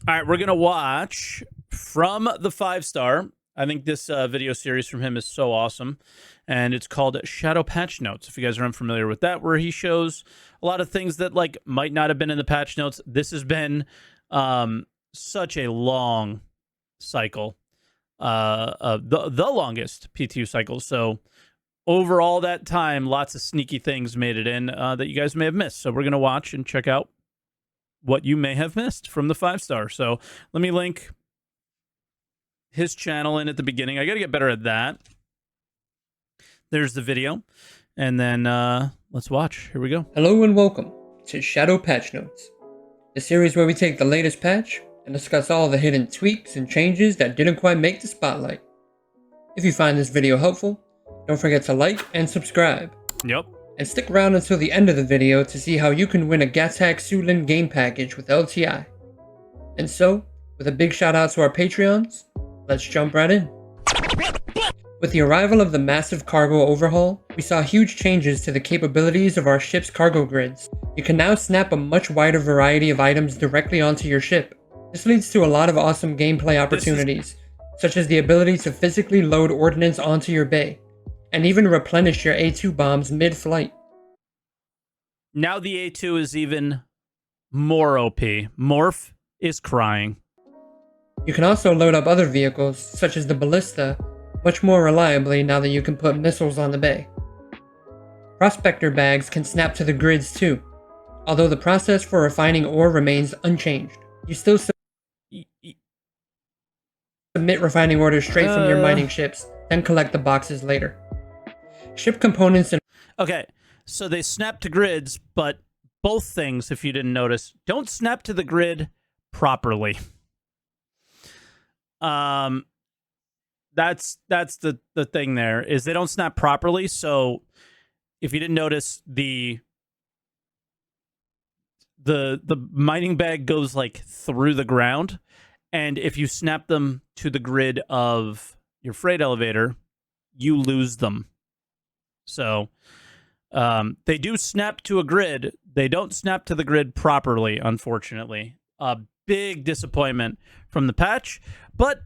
All right, we're going to watch from the 5-Star. I think this video series from him is so awesome. And it's called Shadow Patch Notes, if you guys are unfamiliar with that, where he shows a lot of things that like might not have been in the patch notes. This has been such a long cycle, the longest PTU cycle. So over all that time, lots of sneaky things made it in that you guys may have missed. So we're going to watch and check out what you may have missed from the 5-Star. So let me link his channel in at the beginning. I got to get better at that. There's the video. And then let's watch. Here we go. Hello and welcome to Shadow Patch Notes, the series where we take the latest patch and discuss all the hidden tweaks and changes that didn't quite make the spotlight. If you find this video helpful, don't forget to like and subscribe. Yep. And stick around until the end of the video to see how you can win a Gatak Sulin game package with LTI. And so, with a big shout out to our Patreons, let's jump right in. With the arrival of the massive cargo overhaul, we saw huge changes to the capabilities of our ship's cargo grids. You can now snap a much wider variety of items directly onto your ship. This leads to a lot of awesome gameplay opportunities, such as the ability to physically load ordnance onto your bay, and even replenish your A2 bombs mid-flight. Now the A2 is even more OP. Morph is crying. You can also load up other vehicles, such as the Ballista, much more reliably now that you can put missiles on the bay. Prospector bags can snap to the grids too, although the process for refining ore remains unchanged. You still submit refining orders straight from your mining ships, then collect the boxes later. Ship components and... Okay, so they snap to grids, but both things, if you didn't notice, don't snap to the grid properly. That's the thing there, is they don't snap properly. So if you didn't notice, the mining bag goes like through the ground, and if you snap them to the grid of your freight elevator, you lose them. So they do snap to a grid. They don't snap to the grid properly, unfortunately. A big disappointment from the patch, but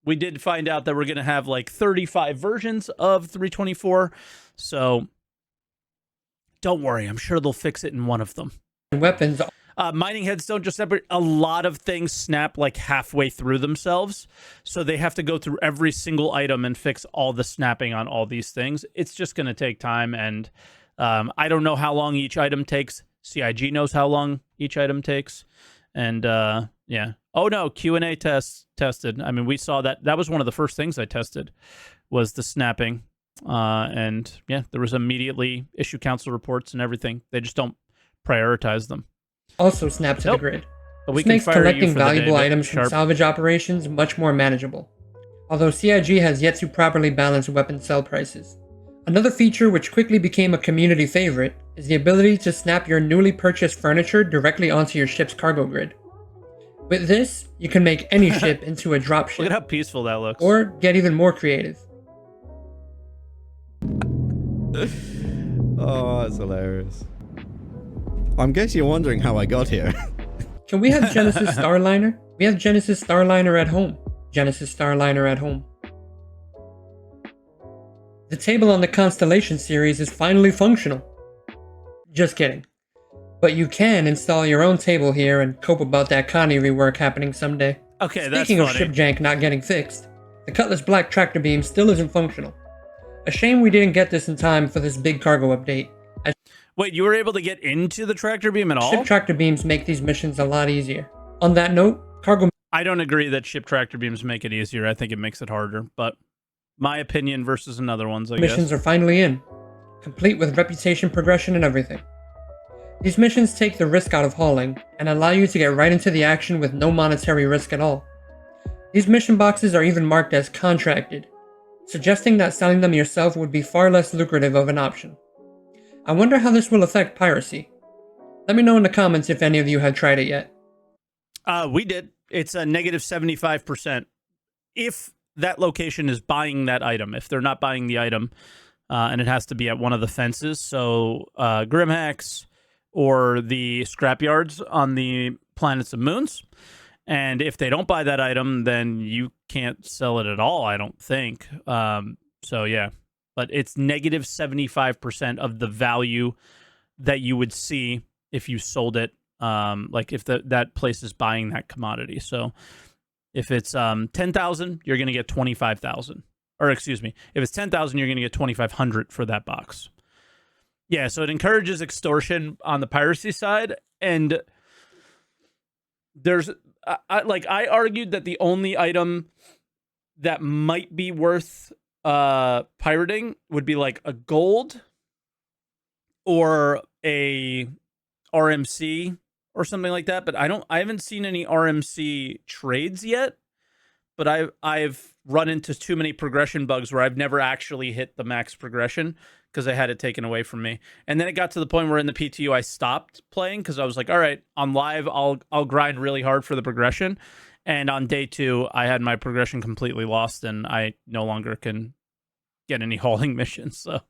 we did find out that we're going to have like 35 versions of 324. So don't worry. I'm sure they'll fix it in one of them. Weapons. Mining heads don't just separate. A lot of things snap like halfway through themselves. So they have to go through every single item and fix all the snapping on all these things. It's just going to take time. And I don't know how long each item takes. CIG knows how long each item takes. And yeah. Oh no, Q&A tested. I mean, we saw that. That was one of the first things I tested, was the snapping. And yeah, there was immediately issue council reports and everything. They just don't prioritize them. Also snap to the grid. But this makes collecting valuable items from salvage operations much more manageable, although CIG has yet to properly balance weapon sell prices. Another feature which quickly became a community favorite is the ability to snap your newly purchased furniture directly onto your ship's cargo grid. With this, you can make any ship into a dropship. Look at how peaceful that looks. Or get even more creative. Oh, that's hilarious. I guess you're wondering how I got here. Can we have Genesis Starliner? We have Genesis Starliner at home. Genesis Starliner at home. The table on the Constellation series is finally functional. Just kidding. But you can install your own table here and cope about that Connie rework happening someday. Okay, that's Speaking of funny. ship jank not getting fixed, the Cutlass Black tractor beam still isn't functional. A shame we didn't get this in time for this big cargo update. Wait, you were able to get into the tractor beam at all? Ship tractor beams make these missions a lot easier. On that note, cargo... I don't agree that ship tractor beams make it easier. I think it makes it harder, but my opinion versus another one's, I guess. Missions are finally in, complete with reputation progression and everything. These missions take the risk out of hauling and allow you to get right into the action with no monetary risk at all. These mission boxes are even marked as contracted, suggesting that selling them yourself would be far less lucrative of an option. I wonder how this will affect piracy. Let me know in the comments if any of you have tried it yet. We did. It's a negative 75%. If that location is buying that item, if they're not buying the item, and it has to be at one of the fences, so Grimhacks or the scrapyards on the planets and moons. And if they don't buy that item, then you can't sell it at all, I don't think. So yeah, but it's negative 75% of the value that you would see if you sold it. Like if that place is buying that commodity. So if it's 10,000, you're going to get 25,000. Or excuse me, if it's 10,000, you're going to get 2,500 for that box. Yeah, so it encourages extortion on the piracy side, and there's I argued that the only item that might be worth pirating would be like a gold or a RMC or something like that, but I haven't seen any RMC trades yet. But I've run into too many progression bugs where I've never actually hit the max progression because I had it taken away from me. And then it got to the point where in the PTU I stopped playing because I was like, all right, on live I'll grind really hard for the progression. And on day 2, I had my progression completely lost and I no longer can get any hauling missions. So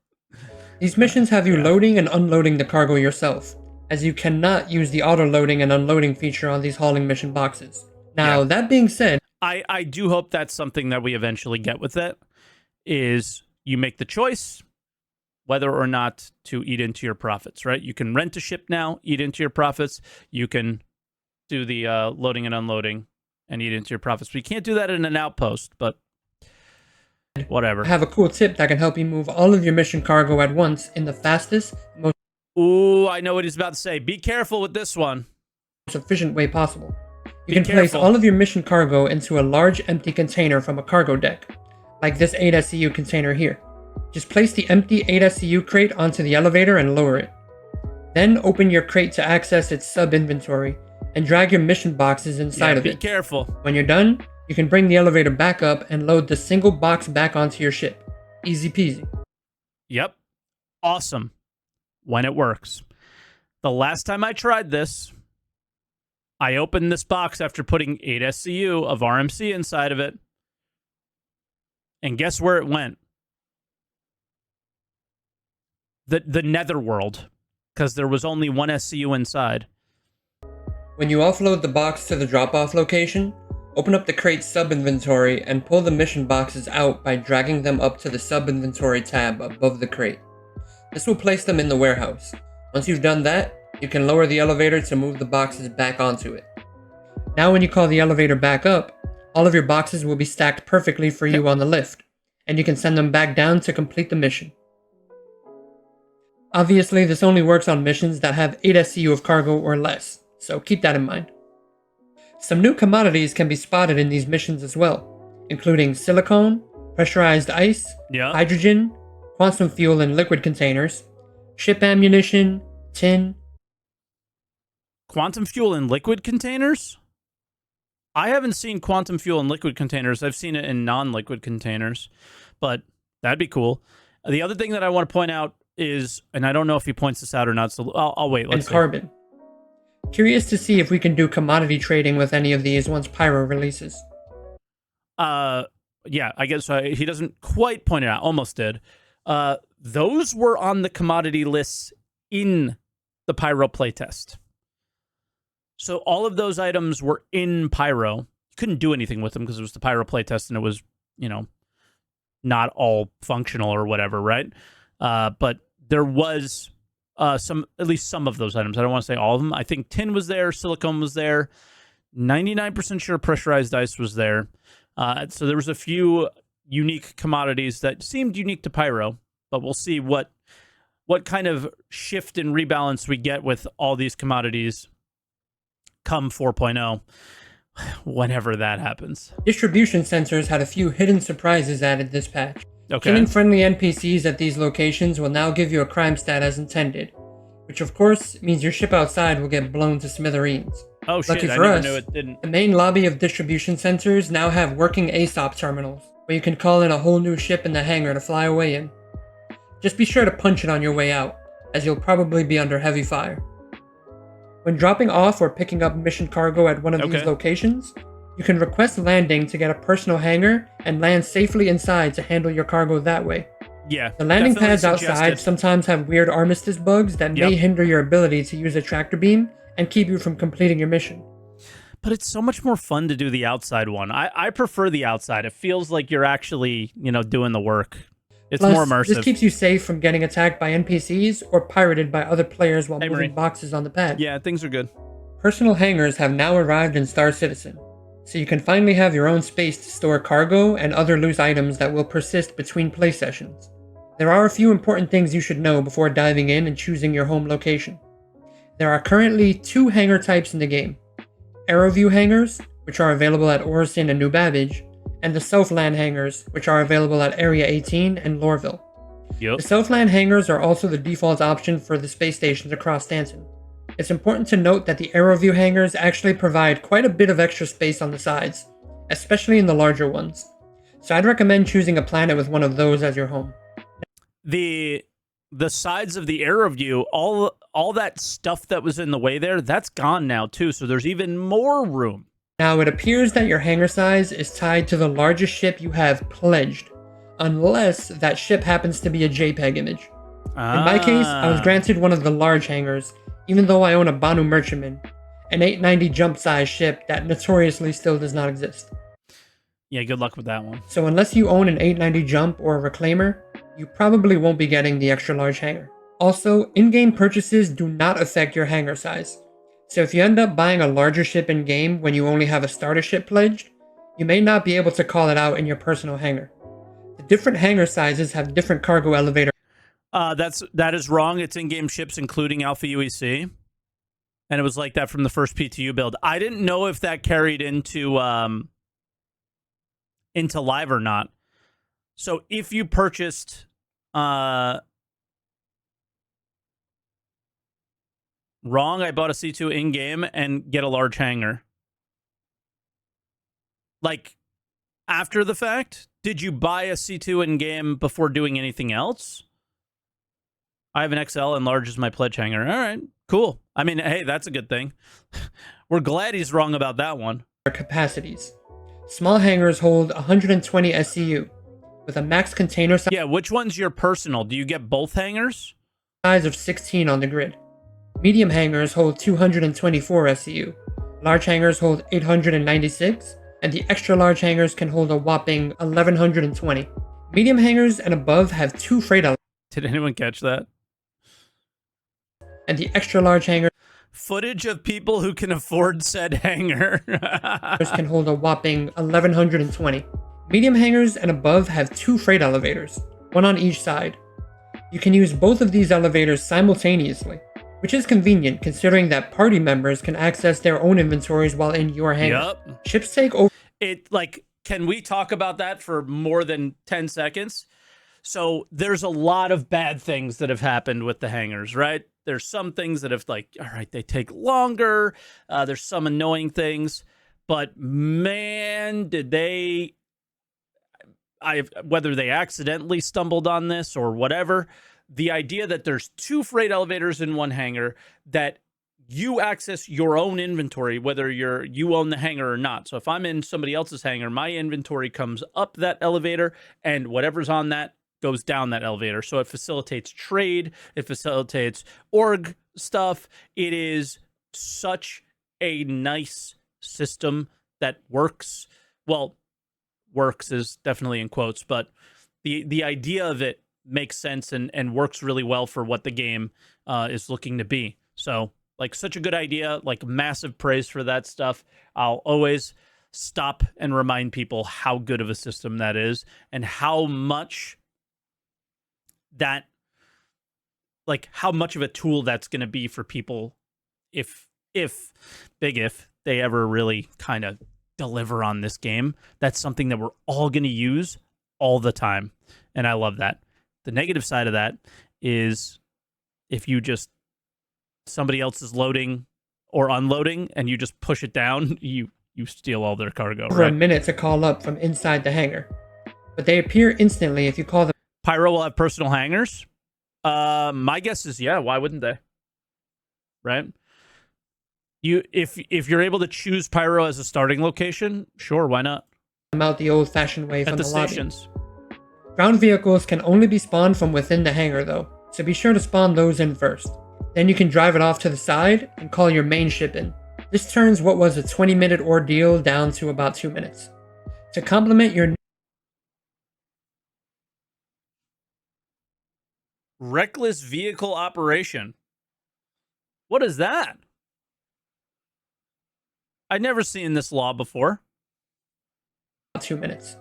these missions have you loading and unloading the cargo yourself, as you cannot use the auto loading and unloading feature on these hauling mission boxes. Now, that being said, I do hope that's something that we eventually get with it, is you make the choice whether or not to eat into your profits, right? You can rent a ship now, eat into your profits. You can do the loading and unloading and eat into your profits. But you can't do that in an outpost, but whatever. I have a cool tip that can help you move all of your mission cargo at once in the fastest, most Ooh, I know what he's about to say. Be careful with this one. efficient way possible. You can place all of your mission cargo into a large empty container from a cargo deck, like this 8 SCU container here. Just place the empty 8 SCU crate onto the elevator and lower it. Then open your crate to access its sub-inventory and drag your mission boxes inside of it. Be careful. When you're done, you can bring the elevator back up and load the single box back onto your ship. Easy peasy. Yep. Awesome. When it works. The last time I tried this, I opened this box after putting 8 SCU of RMC inside of it. And guess where it went? The netherworld. Because there was only 1 SCU inside. When you offload the box to the drop-off location, open up the crate's sub-inventory and pull the mission boxes out by dragging them up to the sub-inventory tab above the crate. This will place them in the warehouse. Once you've done that, you can lower the elevator to move the boxes back onto it. Now when you call the elevator back up, all of your boxes will be stacked perfectly for you on the lift, and you can send them back down to complete the mission. Obviously, this only works on missions that have 8 SCU of cargo or less, so keep that in mind. Some new commodities can be spotted in these missions as well, including silicone, pressurized ice, hydrogen, quantum fuel in liquid containers, ship ammunition, tin. Quantum fuel in liquid containers? I haven't seen quantum fuel in liquid containers. I've seen it in non-liquid containers, but that'd be cool. The other thing that I want to point out is, and I don't know if he points this out or not, so I'll wait. Let's see. Carbon. Curious to see if we can do commodity trading with any of these once Pyro releases. Yeah, I guess he doesn't quite point it out. Almost did. Those were on the commodity lists in the Pyro playtest. So all of those items were in Pyro. You couldn't do anything with them because it was the Pyro playtest and it was, not all functional or whatever, right? But there was at least some of those items. I don't want to say all of them. I think tin was there, silicone was there, 99% sure pressurized ice was there. So there was a few unique commodities that seemed unique to Pyro, but we'll see what kind of shift and rebalance we get with all these commodities come 4.0, whenever that happens. Distribution centers had a few hidden surprises added this patch. Okay. Killing friendly NPCs at these locations will now give you a crime stat as intended, which of course means your ship outside will get blown to smithereens. Oh shit, Lucky I for never us, knew it didn't. the main lobby of distribution centers now have working ASOP terminals, where you can call in a whole new ship in the hangar to fly away in. Just be sure to punch it on your way out, as you'll probably be under heavy fire. When dropping off or picking up mission cargo at one of these locations, you can request landing to get a personal hangar and land safely inside to handle your cargo that way. Yeah. The landing pads outside sometimes have weird armistice bugs that may hinder your ability to use a tractor beam and keep you from completing your mission. But it's so much more fun to do the outside one. I prefer the outside. It feels like you're actually, doing the work. It's Plus, more immersive. this keeps you safe from getting attacked by NPCs or pirated by other players while moving Marine. boxes on the pad. Yeah, things are good. Personal hangars have now arrived in Star Citizen, so you can finally have your own space to store cargo and other loose items that will persist between play sessions. There are a few important things you should know before diving in and choosing your home location. There are currently 2 hangar types in the game: AeroView hangars, which are available at Orison and New Babbage, and the Southland hangars, which are available at Area 18 and Lorville. Yep. The Southland hangars are also the default option for the space stations across Stanton. It's important to note that the AeroView hangars actually provide quite a bit of extra space on the sides, especially in the larger ones. So I'd recommend choosing a planet with one of those as your home. The sides of the AeroView, all that stuff that was in the way there, that's gone now too. So there's even more room. Now, it appears that your hangar size is tied to the largest ship you have pledged, unless that ship happens to be a JPEG image. In my case, I was granted one of the large hangars, even though I own a Banu Merchantman, an 890 jump size ship that notoriously still does not exist. Yeah, good luck with that one. So unless you own an 890 jump or a reclaimer, you probably won't be getting the extra large hangar. Also, in-game purchases do not affect your hangar size. So if you end up buying a larger ship in-game when you only have a starter ship pledged, you may not be able to call it out in your personal hangar. The different hangar sizes have different cargo elevator. That is wrong. It's in-game ships, including Alpha UEC. And it was like that from the first PTU build. I didn't know if that carried into live or not. So if you purchased wrong, I bought a C2 in-game and get a large hangar. Like, after the fact, did you buy a C2 in-game before doing anything else? I have an XL and large is my pledge hangar. All right, cool. I mean, hey, that's a good thing. We're glad he's wrong about that one. Capacities. Small hangars hold 120 SCU, with a max container size. Yeah, which one's your personal? Do you get both hangars? Size of 16 on the grid. Medium hangars hold 224 SCU. Large hangars hold 896, and the extra large hangars can hold a whopping 1120. Medium hangars and above have 2 freight elevators. Did anyone catch that? And the extra large hangars Footage of people who can afford said hangar. can hold a whopping 1120. Medium hangars and above have 2 freight elevators, one on each side. You can use both of these elevators simultaneously, which is convenient considering that party members can access their own inventories while in your hangar. Yep. Ships take over. Can we talk about that for more than 10 seconds? So there's a lot of bad things that have happened with the hangars, right? There's some things that have all right, they take longer. There's some annoying things, but man, did they, whether they accidentally stumbled on this or whatever, the idea that there's 2 freight elevators in one hangar, that you access your own inventory, whether you own the hangar or not. So if I'm in somebody else's hangar, my inventory comes up that elevator and whatever's on that goes down that elevator. So it facilitates trade, it facilitates org stuff. It is such a nice system that works. Well, works is definitely in quotes, but the idea of it makes sense and works really well for what the game is looking to be. So, such a good idea, massive praise for that stuff. I'll always stop and remind people how good of a system that is and how much how much of a tool that's going to be for people if they ever really kind of deliver on this game. That's something that we're all going to use all the time, and I love that. The negative side of that is if somebody else is loading or unloading and you just push it down, you steal all their cargo. For a minute to call up from inside the hangar, but they appear instantly if you call them. Pyro will have personal hangars. My guess is yeah. Why wouldn't they? Right? If you're able to choose Pyro as a starting location, sure, why not? Out the old-fashioned way from At the lobby. stations. Ground vehicles can only be spawned from within the hangar though, so be sure to spawn those in first. Then you can drive it off to the side and call your main ship in. This turns what was a 20-minute ordeal down to about 2 minutes. To complement your Reckless vehicle operation. What is that? I'd never seen this law before. 2 minutes.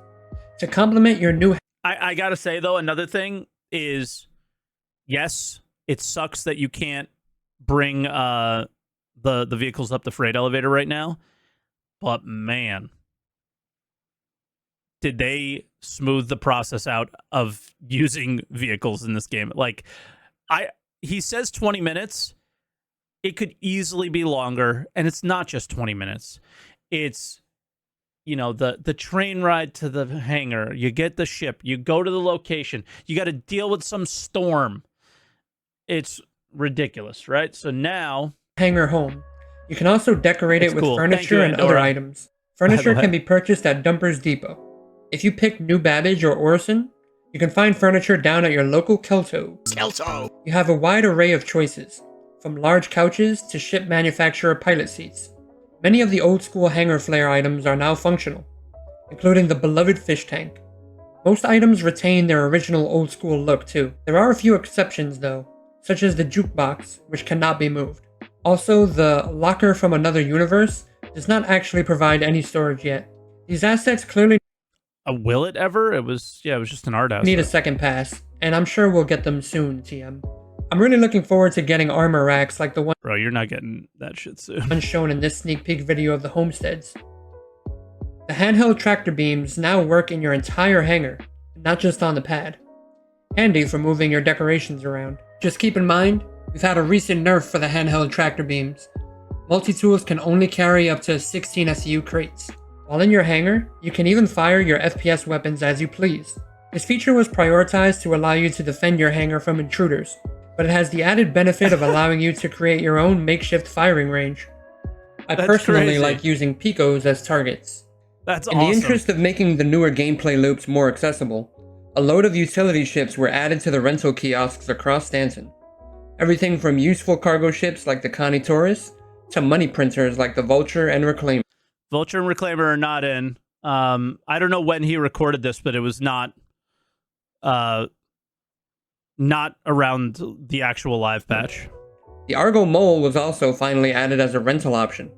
To complement your new I gotta say though, another thing is, yes, it sucks that you can't bring the vehicles up the freight elevator right now, but man, did they smooth the process out of using vehicles in this game. Like, he says 20 minutes. It could easily be longer, and it's not just 20 minutes. It's, you know, the train ride to the hangar. You get the ship. You go to the location. You got to deal with some storm. It's ridiculous, right? So now, hangar home. You can also decorate it with cool. furniture and other items. Furniture By the can way. be purchased at Dumpers Depot. If you pick New Babbage or Orison, you can find furniture down at your local Kelto. You have a wide array of choices, from large couches to ship manufacturer pilot seats. Many of the old school hangar flare items are now functional, including the beloved fish tank. Most items retain their original old school look too. There are a few exceptions though, such as the jukebox, which cannot be moved. Also, the locker from another universe does not actually provide any storage yet. These assets clearly will it ever? It was just an art asset. need a second pass, and I'm sure we'll get them soon, TM. I'm really looking forward to getting armor racks like the one Bro, you're not getting that shit soon. shown in this sneak peek video of the homesteads. The handheld tractor beams now work in your entire hangar, not just on the pad. Handy for moving your decorations around. Just keep in mind, we've had a recent nerf for the handheld tractor beams. Multi-tools can only carry up to 16 SU crates. While in your hangar, you can even fire your FPS weapons as you please. This feature was prioritized to allow you to defend your hangar from intruders, but it has the added benefit of allowing you to create your own makeshift firing range. I That's personally crazy. like using Picos as targets. That's In awesome. the interest of making the newer gameplay loops more accessible, a load of utility ships were added to the rental kiosks across Stanton. Everything from useful cargo ships like the Connie Taurus to money printers like the Vulture and Reclaimer. Vulture and Reclaimer are not in. I don't know when he recorded this, but it was not around the actual live patch. The Argo Mole was also finally added as a rental option.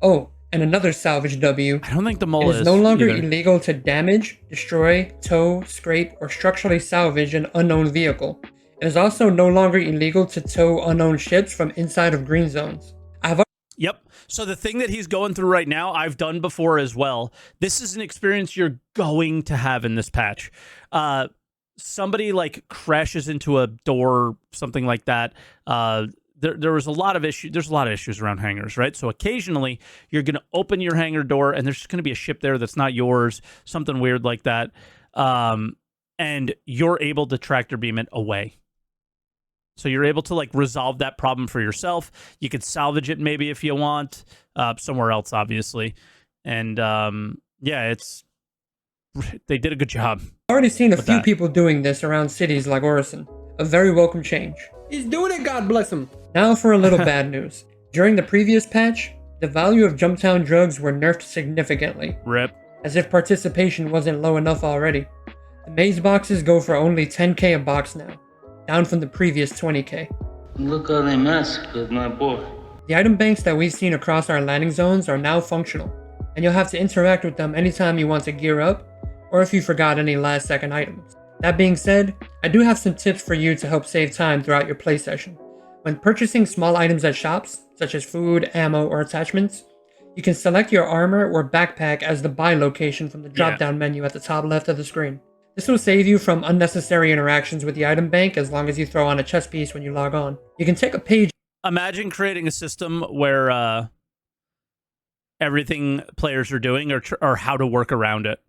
Oh, and another salvage W. I don't think the mole It is no longer either. illegal to damage, destroy, tow, scrape, or structurally salvage an unknown vehicle. It is also no longer illegal to tow unknown ships from inside of green zones. Yep. So the thing that he's going through right now, I've done before as well. This is an experience you're going to have in this patch. Somebody like crashes into a door, something like that. There was a lot of issues. There's a lot of issues around hangars, right? So occasionally you're going to open your hangar door and there's just going to be a ship there that's not yours, something weird like that. And you're able to tractor beam it away. So you're able to like resolve that problem for yourself. You could salvage it maybe if you want, somewhere else, obviously. And yeah, they did a good job. I've already seen a few that. people doing this around cities like Orison. A very welcome change. He's doing it, God bless him. Now for a little bad news. During the previous patch, the value of Jumptown drugs were nerfed significantly, Rip. as if participation wasn't low enough already. The maze boxes go for only 10k a box now, down from the previous 20k. Look how they massacred my boy. The item banks that we've seen across our landing zones are now functional, and you'll have to interact with them anytime you want to gear up, or if you forgot any last second items. That being said, I do have some tips for you to help save time throughout your play session. When purchasing small items at shops, such as food, ammo, or attachments, you can select your armor or backpack as the buy location from the drop-down menu at the top left of the screen. This will save you from unnecessary interactions with the item bank as long as you throw on a chest piece when you log on. You can take a page Imagine creating a system where everything players are doing or how to work around it.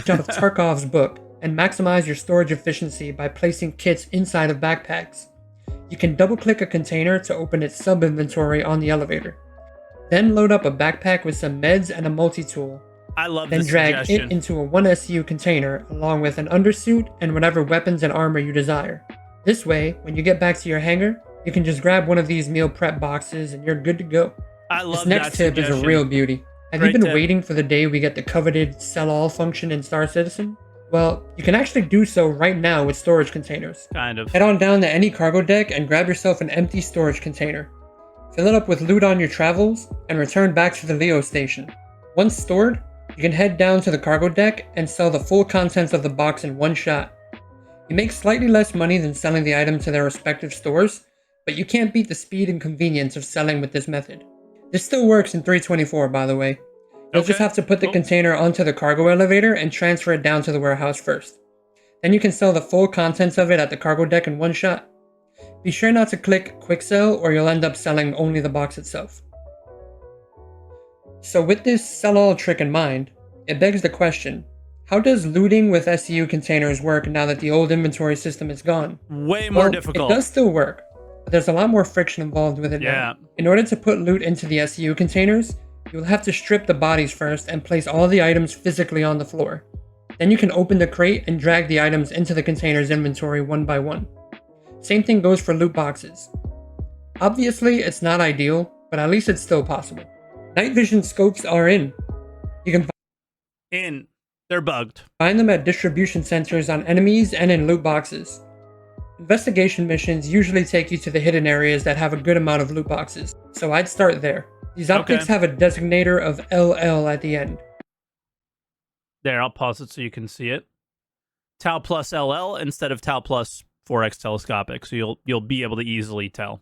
out of Tarkov's book and maximize your storage efficiency by placing kits inside of backpacks. You can double-click a container to open its sub-inventory on the elevator. Then load up a backpack with some meds and a multi-tool. I love Then this drag suggestion. it into a 1SU container along with an undersuit and whatever weapons and armor you desire. This way, when you get back to your hangar, you can just grab one of these meal prep boxes and you're good to go. I love This next that tip is a suggestion. real beauty. Have Great you been tip. waiting for the day we get the coveted sell all function in Star Citizen? Well, you can actually do so right now with storage containers. Kind of. Head on down to any cargo deck and grab yourself an empty storage container. Fill it up with loot on your travels and return back to the Leo station. Once stored, you can head down to the cargo deck and sell the full contents of the box in one shot. You make slightly less money than selling the item to their respective stores, but you can't beat the speed and convenience of selling with this method. This still works in 324, by the way. You'll just Okay, have to put the cool. container onto the cargo elevator and transfer it down to the warehouse first. Then you can sell the full contents of it at the cargo deck in one shot. Be sure not to click quick sell or you'll end up selling only the box itself. So with this sell all trick in mind, it begs the question, how does looting with SCU containers work now that the old inventory system is gone? Way more Well, difficult. It does still work, but there's a lot more friction involved with it Yeah. now. In order to put loot into the SCU containers, you'll have to strip the bodies first and place all the items physically on the floor. Then you can open the crate and drag the items into the container's inventory one by one. Same thing goes for loot boxes. Obviously, it's not ideal, but at least it's still possible. Night vision scopes are in. You can They're bugged. find them at distribution centers on enemies and in loot boxes. Investigation missions usually take you to the hidden areas that have a good amount of loot boxes, so I'd start there. These optics Okay. have a designator of LL at the end. There, I'll pause it so you can see it. Tau plus LL instead of Tau plus 4x telescopic, so you'll be able to easily tell.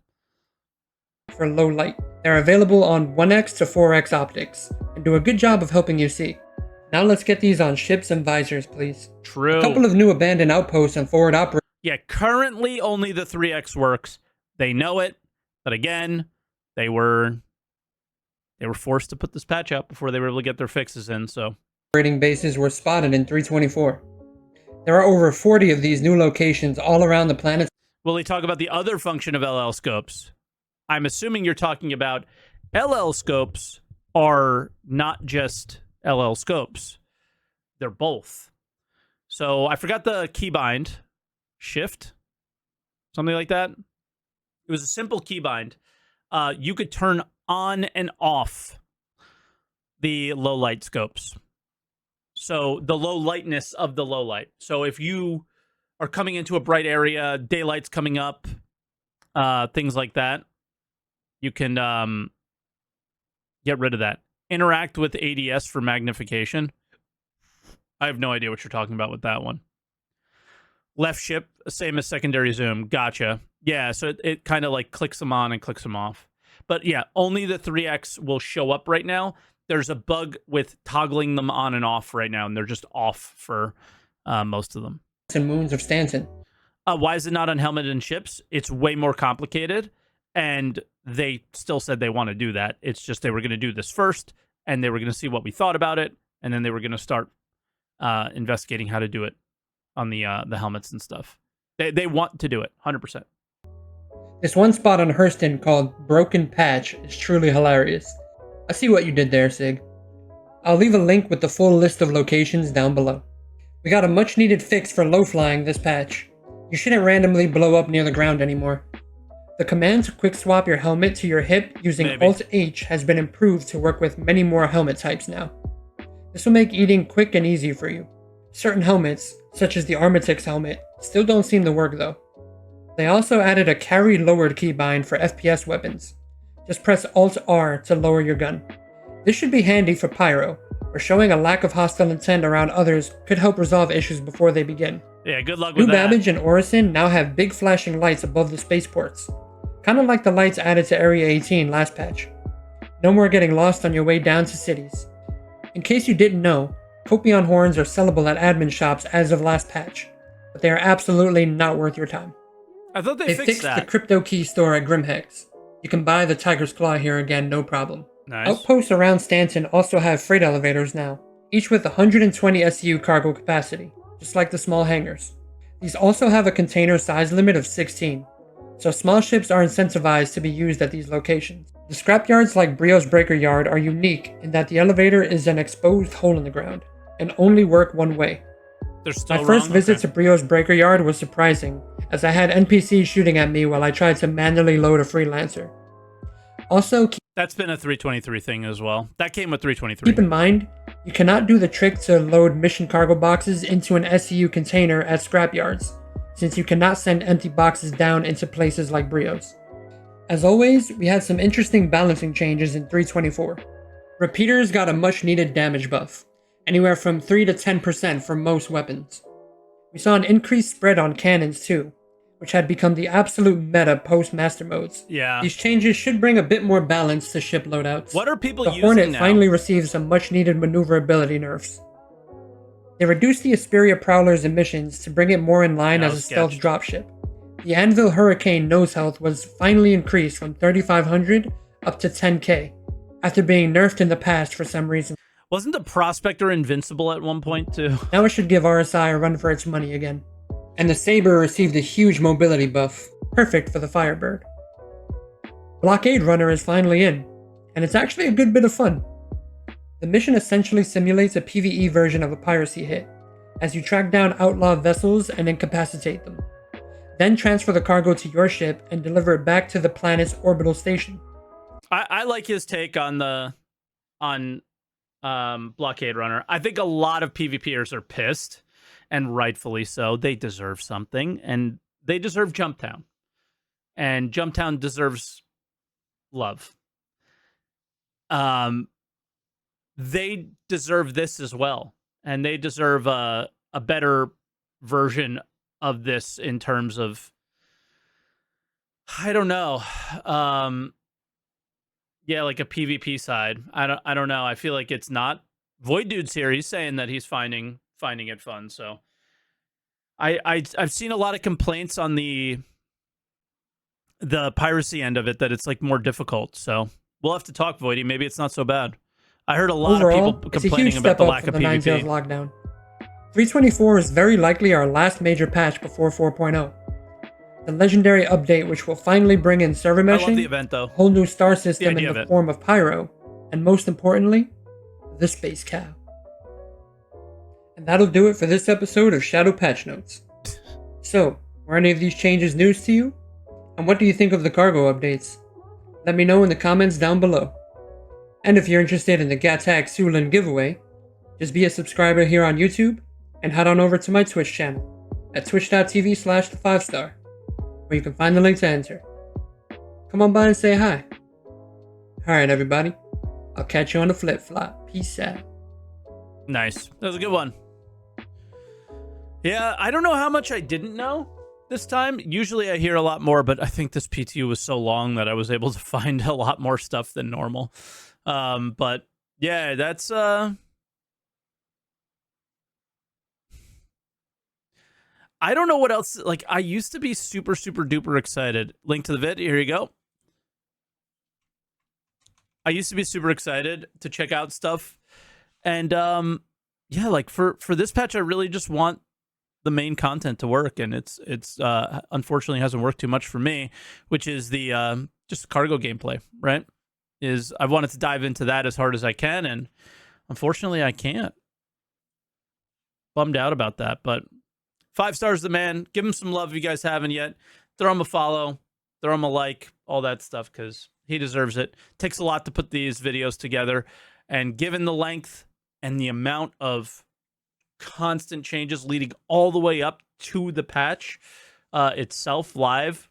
For low light. They're available on 1x to 4x optics, and do a good job of helping you see. Now let's get these on ships and visors, please. True. A couple of new abandoned outposts and forward operators Yeah, currently only the 3x works. They know it, but again, they were forced to put this patch out before they were able to get their fixes in, so operating bases were spotted in 324. There are over 40 of these new locations all around the planet. will we talk about the other function of LL scopes? I'm assuming you're talking about LL scopes are not just LL scopes. They're both. So I forgot the keybind. Shift? Something like that. It was a simple keybind. You could turn on and off the low light scopes. So the low lightness of the low light. So if you are coming into a bright area, daylight's coming up, things like that, you can get rid of that. Interact with ADS for magnification. I have no idea what you're talking about with that one. Left ship, same as secondary zoom. Gotcha. Yeah, so it kind of like clicks them on and clicks them off. But yeah, only the 3X will show up right now. There's a bug with toggling them on and off right now, and they're just off for most of them. And moons of Stanton. Why is it not on helmet and ships? It's way more complicated, and they still said they want to do that. It's just they were going to do this first, and they were going to see what we thought about it, and then they were going to start investigating how to do it on the helmets and stuff. They want to do it, 100%. This one spot on Hurston called Broken Patch is truly hilarious. I see what you did there, Sig. I'll leave a link with the full list of locations down below. We got a much needed fix for low flying this patch. You shouldn't randomly blow up near the ground anymore. The command to quick swap your helmet to your hip using Maybe. Alt-H has been improved to work with many more helmet types now. This will make eating quick and easy for you. Certain helmets, such as the Armatix helmet, still don't seem to work though. They also added a carry lowered keybind for FPS weapons. Just press Alt-R to lower your gun. This should be handy for Pyro, where showing a lack of hostile intent around others could help resolve issues before they begin. Yeah, good luck New with that. Babbage and Orison now have big flashing lights above the spaceports. Kinda like the lights added to Area 18 last patch. No more getting lost on your way down to cities. In case you didn't know, Copion horns are sellable at admin shops as of last patch, but they are absolutely not worth your time. I thought they They fixed fixed the that. crypto key store at Grimhex. You can buy the Tiger's Claw here again, no problem. Nice. Outposts around Stanton also have freight elevators now, each with 120 SU cargo capacity, just like the small hangars. These also have a container size limit of 16, so small ships are incentivized to be used at these locations. The scrapyards like Brio's Breaker Yard are unique in that the elevator is an exposed hole in the ground, and only work one way. They're still My first wrong? visit Okay. to Brio's Breaker Yard was surprising, as I had NPCs shooting at me while I tried to manually load a freelancer. Also, That's been a 323 thing as well. That came with 323. keep in mind, you cannot do the trick to load mission cargo boxes into an SCU container at scrapyards, since you cannot send empty boxes down into places like Brios. As always, we had some interesting balancing changes in 324. Repeaters got a much needed damage buff, anywhere from 3 to 10% for most weapons. We saw an increased spread on cannons too, which had become the absolute meta post-master modes. Yeah. These changes should bring a bit more balance to ship loadouts. What are people the using Hornet now? finally received some much-needed maneuverability nerfs. They reduced the Asperia Prowler's emissions to bring it more in line as a stealth dropship. The Anvil Hurricane nose health was finally increased from 3,500 up to 10k, after being nerfed in the past for some reason. Wasn't the Prospector invincible at one point too? Now it should give RSI a run for its money again. And the Saber received a huge mobility buff, perfect for the Firebird. Blockade Runner is finally in, and it's actually a good bit of fun. The mission essentially simulates a PvE version of a piracy hit, as you track down outlaw vessels and incapacitate them. Then transfer the cargo to your ship and deliver it back to the planet's orbital station. I like his take on Blockade Runner. I think a lot of PvPers are pissed, and rightfully so. They deserve something, and they deserve Jumptown. And Jumptown deserves love. They deserve this as well, and they deserve a better version of this in terms of, I don't know, yeah, like a PvP side. I don't know. I feel like it's not. Void Dude's here. He's saying that he's finding it fun. So I've seen a lot of complaints on the piracy end of it that it's like more difficult. So we'll have to talk, Voidy. Maybe it's not so bad. I heard a lot Overall, of people it's a complaining huge about step the up lack from of the 9 Tails PvP. lockdown. 324 is very likely our last major patch before 4.0. The legendary update, which will finally bring in server I love meshing, the event though. a whole new star system idea in of the it. form of Pyro, and most importantly, the Space Cow. And that'll do it for this episode of Shadow Patch Notes. So, were any of these changes news to you? And what do you think of the cargo updates? Let me know in the comments down below. And if you're interested in the Gattack Sulin giveaway, just be a subscriber here on YouTube and head on over to my Twitch channel at twitch.tv/The5Star, where you can find the link to enter. Come on by and say hi. Alright everybody, I'll catch you on the flip-flop. Peace out. Nice. That was a good one. Yeah, I don't know how much I didn't know this time. Usually I hear a lot more, but I think this PTU was so long that I was able to find a lot more stuff than normal. But yeah, that's I don't know what else. Like, I used to be super duper excited. Link to the vid. Here you go. I used to be super excited to check out stuff. And yeah, like for this patch, I really just want the main content to work, and it's unfortunately hasn't worked too much for me, which is the just cargo gameplay, right? Is I wanted to dive into that as hard as I can, and unfortunately I can't. Bummed out about that, but 5 stars the man. Give him some love if you guys haven't yet. Throw him a follow, throw him a like, all that stuff, because he deserves it. Takes a lot to put these videos together, and given the length and the amount of constant changes leading all the way up to the patch itself live,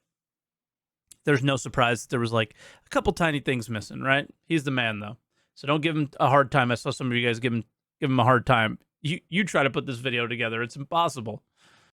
there's no surprise that there was like a couple tiny things missing, right? He's the man though, so don't give him a hard time. I saw some of you guys give him a hard time. You try to put this video together, it's impossible.